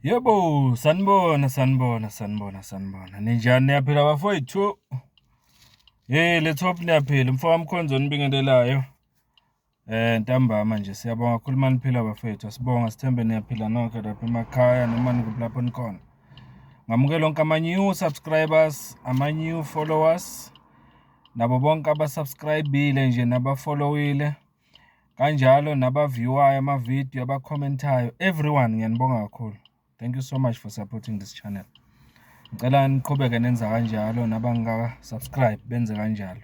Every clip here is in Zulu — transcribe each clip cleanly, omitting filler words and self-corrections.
Yebo, sanibona. Ninjani niyaphila bafowethu? Le top niyaphila, mfowethu Mkhonzo nibingelelayo. Ntambama nje siyabonga kakhulu maniphila bafowethu. Sibonga sithembe niyaphila nonke lapha emakhaya noma lapho nikhona. Ngamukela onke ama-new subscribers, ama-new followers, nabo bonke abasubscribile nje nabafollowile. Kanjalo nabaviewayo ama-video, abakhomentayo, everyone ngiyanibonga kakhulu. Thank you so much for supporting this channel. Ngicela niqhubeke nenza kanjalo nabangaka subscribe benze kanjalo.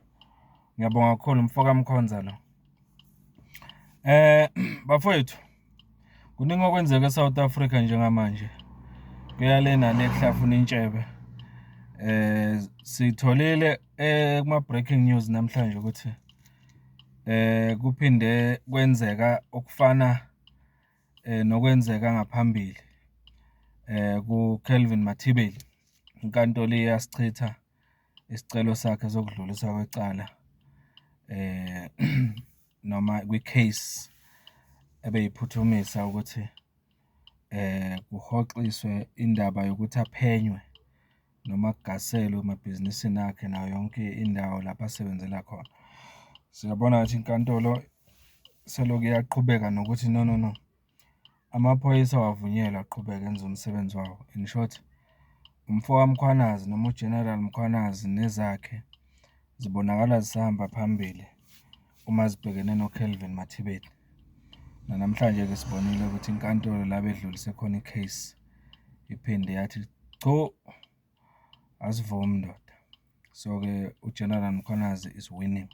Ngiyabonga kakhulu mfoka Mkhonza lo. Bafowethu, kuningi okwenzeka eSouth Africa njengamanje. Kuyalena lekuhlafuna intshebe. Sitholile kuma breaking news namhlanje ukuthi kuphinde kwenzeka okufana nokwenzeka ngaphambili ku Kelvin Mathibeli. Inkantolo iyasichitha isicelo sakhe sokudluliswa kwecala noma kwi-case ebeyiphuthumisa ukuthi kuhoxiswe indaba yokuthi aphenywe noma kugaselwe emabhizinisini akhe nayo yonke indawo lapho asebenzela khona. Siyabona ukuthi inkantolo selokhu iyaqhubeka nokuthi no amaphoyisa wavunyelwa aqhubeke enze umsebenzi wawo. In short, umfoka Mkhwanazi noma uGeneral Mkhwanazi nezakhe zibonakala zisahamba phambili uma zibhekene noKelvin Mathibeli. Namhlanje-ke sibonile ukuthi inkantolo la bedlulise khona i-case iphinde yathi cho asivumi ndoda. So-ke uGeneral Mkhwanazi is winning.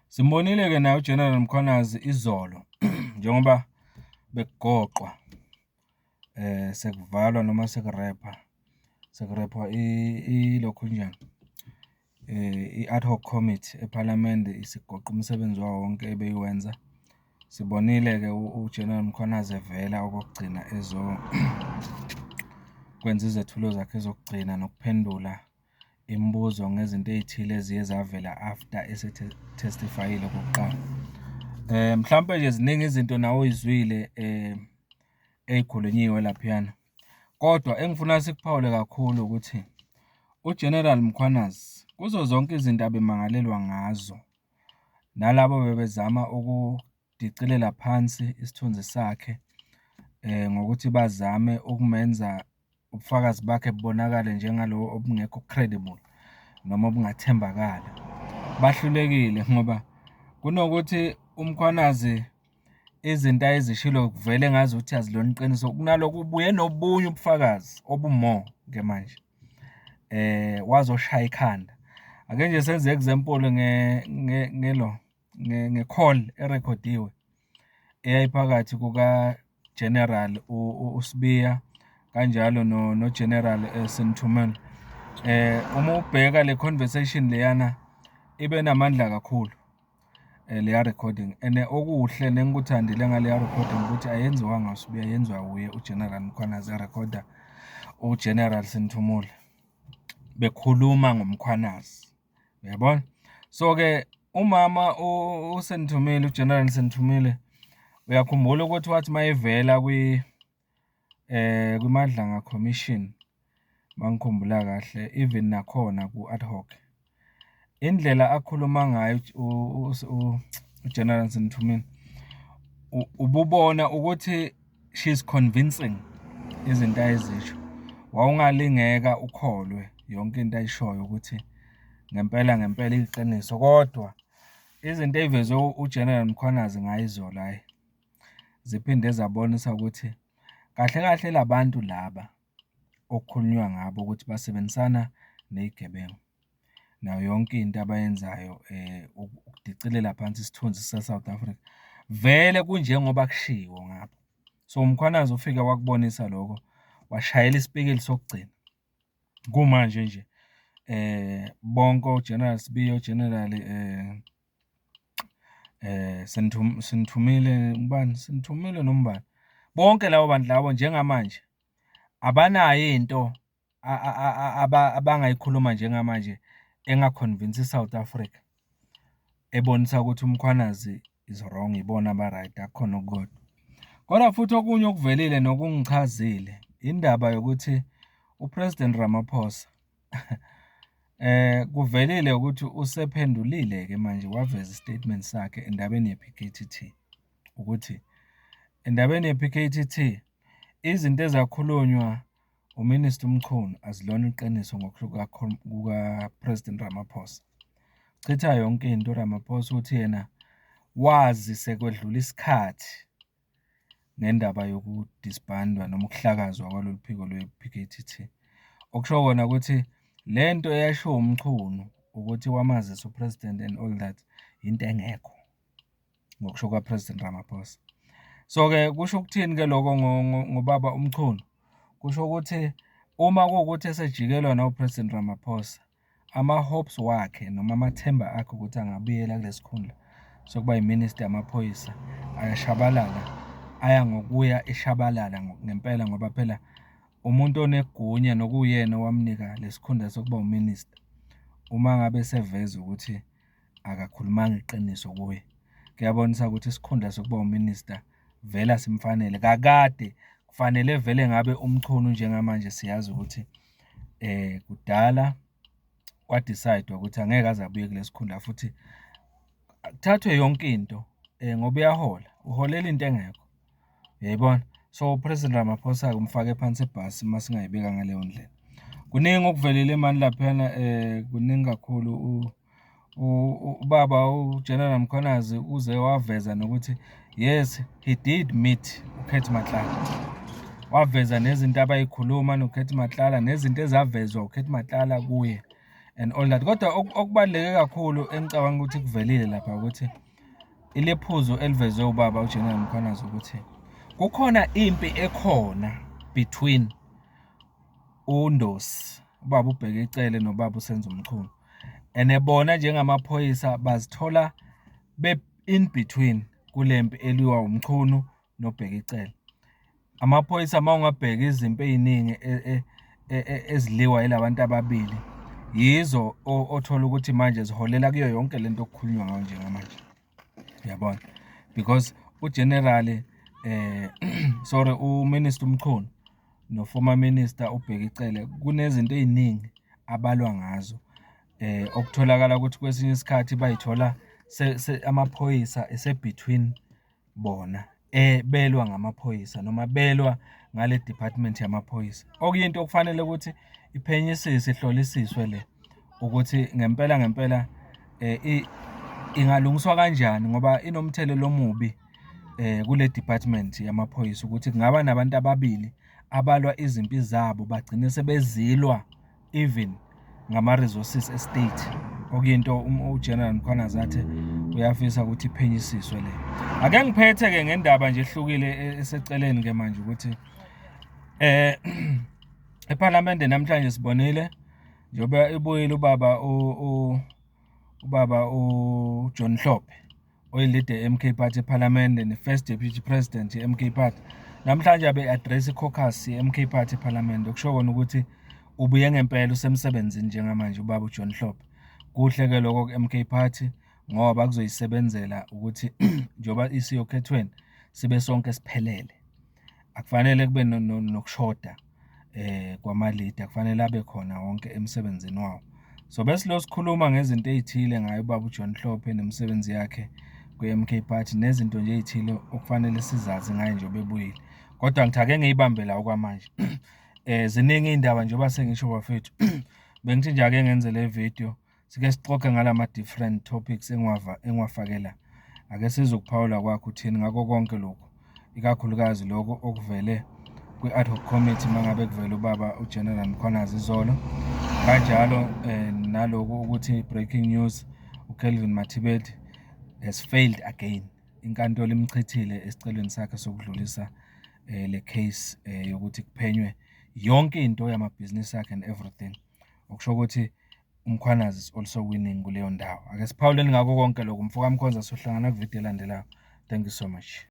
Simbonile-ke naye uGeneral Mkhwanazi izolo njengoba bekugoqwa sekuvalwa noma sekurepha ilokhu njani i-ad hoc committee ePhalamende isigoqa umsebenzi wawo wonke ebeyiwenza. Sibonile-ke uGeneral Mkhwanazi evela okokugcina kwenza izethulo zakhe ezokugcina nokuphendula imibuzo ngezinto ezithile eziye zavela after esetestifyile okokuqala. Mhlawumbe nje ziningi izinto nawe izwile ezikhulunyiwe laphiyana. Kodwa engifuna sikuphawule kakhulu ukuthi uGeneral Mkhwanazi kuzo zonke izinto abemangalelwa ngazo nalabo bebezama ukudicilela phansi isithunzi sakhe ngokuthi bazame ukumenza ubufakazi bakhe bubonakale njengalo obungekho credible noma obungathembakala. Bahlulekile ngoba kunokuthi uMkhwanazi izinto ayezishilo kuvele ngazi ukuthi azilona iqiniso kunalokho ubuye nobunye ubufakazi obumo ke manje wazoshaya ikhanda. Ake nje senze example nge-call erekhodiwe eyayiphakathi kuka General uSibiya kanjalo no General Sinthumela. Uma ubheka le conversation leyana ibe namandla kakhulu leya recording okuhle nengikuthandile ngaleya recording ukuthi ayenziwanga uSibiya, yenziwa uye uGeneral Mkhwanazi erekhoda uGeneral Sinthumela bekhuluma ngomkhwanazi. Uyabona? So-ke umama uSinthumela, uGeneral Sinthumela, uyakhumbula ukuthi wathi mayevela kwiMadlanga Commission mangikhumbula kahle, even nakhona ku-ad hoc, indlela akhuluma ngayo uGeneral Sinthumela ububona ukuthi she's convincing izinto ayizisho. Wawungalingeka ukholwe yonke into ayishoyo ukuthi ngempela iqiniso, kodwa izinto ezivezwe uGeneral Mkhwanazi ngayizola hayi ziphinde zabonisa ukuthi kahle labantu laba okukhulunywa ngabo ukuthi basebenzisana nezigebengu nayo yonke into abayenzayo ukudicilela phansi isithunzi se-South Africa vele kunjengoba kushiwo ngapha. So uMkhwanazi ufike wakubonisa lokho, washayela isipikili sokugcina. Kumanje nje bonke uGeneral Sibiya, uGeneral Sinthumile nombani, bonke labo bantu labo njengamanje abanayo into abangayikhuluma njengamanje engaconvince iSouth Africa ebonisa ukuthi uMkhwanazi is wrong, ibona aba right, akukhona okukodwa. Kodwa futhi okunye okuvelile nokungichazile indaba yokuthi uPresident Ramaphosa kuvelile ukuthi usephendulile-ke manje waveza istatement sakhe endabeni ye-PKTT ukuthi endabeni ye-PKTT izinto ezakhulunywa uMinister uMchunu azilona iqiniso ngokusho kuka-President Ramaphosa. Chitha yonke into uRamaphosa uthi yena wazi sekwedlula isikhathi ngendaba yokudisbandwa noma ukuhlakazwa kwalolu phiko lwe-PKTT. Okusho kona ukuthi le nto eyashiwo uMchunu ukuthi wamazisa uPresident and all that into engekho ngokusho kwa-President Ramaphosa. So-ke kusho ukuthini-ke lokho ngobaba uMchunu? Kusho ukuthi uma kuwukuthi esejikelwa no-President Ramaphosa, ama-hopes wakhe noma amathemba akhe ukuthi angabuyela kulesi khundla sokuba yiminister yamaphoyisa ayashabalala, aya ngokuya eshabalala ngempela ngoba phela umuntu onegunya nokuyena owamnika lesikhundla sokuba uminister, uma ngabe seveza ukuthi akakhulumanga iqiniso kuye, kuyabonisa ukuthi isikhundla sokuba uminister vele simfanele. Kakade kufanele vele ngabe uMchunu njengamanje siyazi ukuthi kudala kwa-decide ukuthi angeke aze abuye kulesi khundla futhi kuthathwe yonke into ngoba uyahola, uholela into engekho. Uyayibona? So uPresident Ramaphosa-ke umfake phansi ebhasi uma singayibeka ngaleyo ndlela. Kuningi okuvelile mani laphana kuningi kakhulu. Ubaba uGeneral Mkhwanazi uze waveza nokuthi yes he did meet uKhethi Matlala. Waveza nezinto abayikhuluma noKhethi Matlala nezinto ezavezwa uKhethi Matlala kuye and all that. Kodwa okubaluleke kakhulu engicabanga ukuthi kuvelile lapha ukuthi ilephuzo elivezwe ubaba uGeneral Mkhwanazi ukuthi kukhona impi ekhona between uNdosi ubaba uBhekicele nobaba uSenzo Mchunu, and ebona njengamaphoyisa bazithola in between kulempi eliwa uMchunu noBhekicele. Amaphoyisa mawungabheka izimpi eziningi eziliwa yilabantu ababili yizo othola ukuthi manje ziholela kuyo yonke lento okukhulunywa ngayo njengamanje. Uyabona? Because uGeneral sorry uMinister uMchunu no former minister uBhekicele kunezinto eziningi abalwa ngazo okutholakala ukuthi kwesinye isikhathi bayithola amaphoyisa ese-between bona belwa ngamaphoyisa noma belwa ngale department yamaphoyisa. Okuyinto okufanele ukuthi iphenyisise ihlolisiswe le ukuthi ngempela ingalungiswa kanjani ngoba inomthelelo omubi kule department yamaphoyisa ukuthi kungaba nabantu ababili abalwa izimpi zabo bagcine sebezilwa even ngama-resources estate. Okuyinto uGeneral Mkhwanazi athi uyafisa ukuthi iphenyisiswe le. Ake ngiphethe-ke ngendaba nje ehlukile eseceleni-ke manje ukuthi ePhalamende namhlanje sibonile njengoba ebuyile ubaba uJohn Hlophe oyilide ye-MK Party ePhalamende ne-First Deputy President ye-MK Party. Namhlanje abe-address i-caucus ye-MK Party ePhalamende okusho kona ukuthi ubuye ngempela usemsebenzini njengamanje ubaba uJohn Hlophe. Kuhle-ke lokho ku-MK Party ngoba kuzoyisebenzela ukuthi njengoba isiyokhethweni sibe sonke siphelele. Akufanele kube nokushoda kwama-leader, kufanele abe khona wonke emsebenzini wawo. So bese lo sikhuluma ngezinto ezithile ngayo ubaba uJohn Hlophe nemisebenzi yakhe kwi-MK Party nezinto nje ezithile okufanele sizazi ngaye njengoba ebuyile. Kodwa ngithi ake ngiyibambe la okwamanje. Ziningi iy'ndaba njengoba sengisho bafethu. Bengithi nje ake ngenze le video sike sixoxe ngalama different topics engiwafakela. Ake sizokuphawula kwakho uthini ngakho konke lokho, ikakhulukazi lokho okuvele kwi-ad hoc committee mangabe kuvela ubaba uGeneral Mkhwanazi izolo. Kanjalo naloko ukuthi breaking news uKelvin Mathibedi has failed again. Inkantolo imchithile esicelweni sakhe sokudlulisa le case yokuthi kuphenywe yonke into yamabhizinisi akhe and everything. Okusho ukuthi uMkhwanazi is also winning kuleyo ndawo. Ake siphawuleni ngakho konke lokho. Mfoka Mkhonza sohlangana kuvideo elandelayo. Thank you so much.